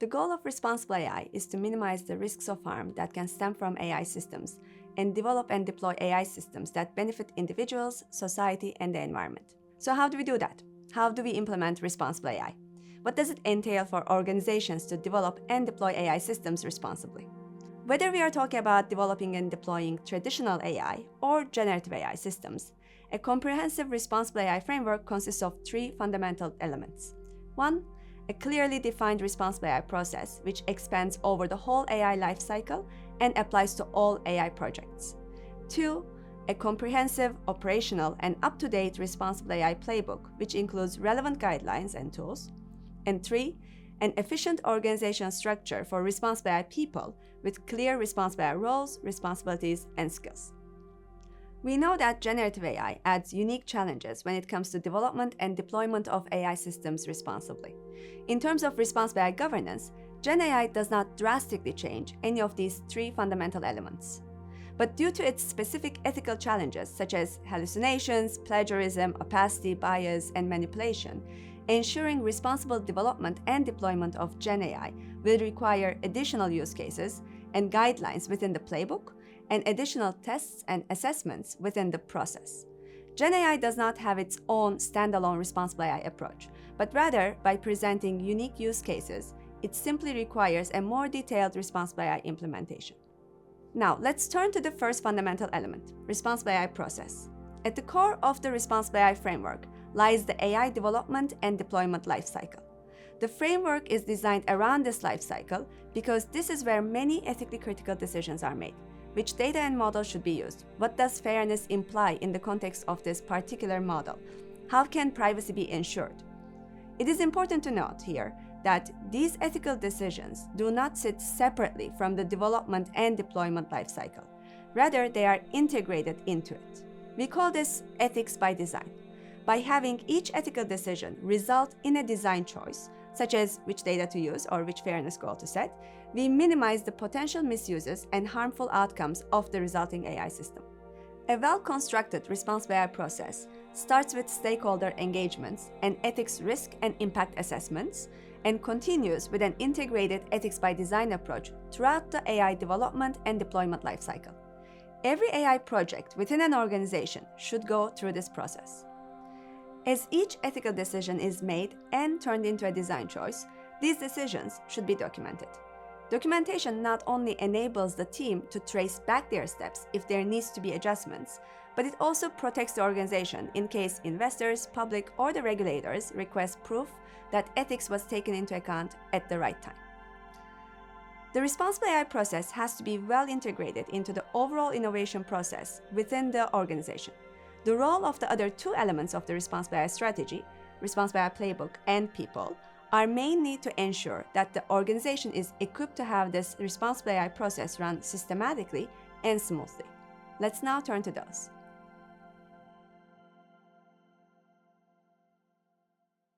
The goal of Responsible AI is to minimize the risks of harm that can stem from AI systems and develop and deploy AI systems that benefit individuals, society, and the environment. So how do we do that? How do we implement Responsible AI? What does it entail for organizations to develop and deploy AI systems responsibly? Whether we are talking about developing and deploying traditional AI or generative AI systems, a comprehensive Responsible AI framework consists of three fundamental elements. 1. A clearly defined Responsible AI process, which expands over the whole AI lifecycle and applies to all AI projects. 2. A comprehensive, operational, and up-to-date Responsible AI playbook, which includes relevant guidelines and tools. And 3. An efficient organizational structure for Responsible AI people with clear Responsible AI roles, responsibilities, and skills. We know that generative AI adds unique challenges when it comes to development and deployment of AI systems responsibly. In terms of Responsible AI governance, Gen AI does not drastically change any of these three fundamental elements. But due to its specific ethical challenges such as hallucinations, plagiarism, opacity, bias, and manipulation, ensuring responsible development and deployment of Gen AI will require additional use cases and guidelines within the playbook and additional tests and assessments within the process. Gen AI does not have its own standalone Responsible AI approach, but rather, by presenting unique use cases, it simply requires a more detailed Responsible AI implementation. Now, let's turn to the first fundamental element, Responsible AI process. At the core of the Responsible AI framework lies the AI development and deployment lifecycle. The framework is designed around this lifecycle because this is where many ethically critical decisions are made. Which data and models should be used? What does fairness imply in the context of this particular model? How can privacy be ensured? It is important to note here that these ethical decisions do not sit separately from the development and deployment lifecycle. Rather, they are integrated into it. We call this ethics by design. By having each ethical decision result in a design choice, such as which data to use or which fairness goal to set, we minimize the potential misuses and harmful outcomes of the resulting AI system. A well-constructed Responsible AI process starts with stakeholder engagements and ethics risk and impact assessments, and continues with an integrated ethics by design approach throughout the AI development and deployment lifecycle. Every AI project within an organization should go through this process. As each ethical decision is made and turned into a design choice, these decisions should be documented. Documentation not only enables the team to trace back their steps if there needs to be adjustments, but it also protects the organization in case investors, public, or the regulators request proof that ethics was taken into account at the right time. The Responsible AI process has to be well integrated into the overall innovation process within the organization. The role of the other two elements of the Responsible AI strategy, Responsible AI playbook and people, are mainly to ensure that the organization is equipped to have this Responsible AI process run systematically and smoothly. Let's now turn to those.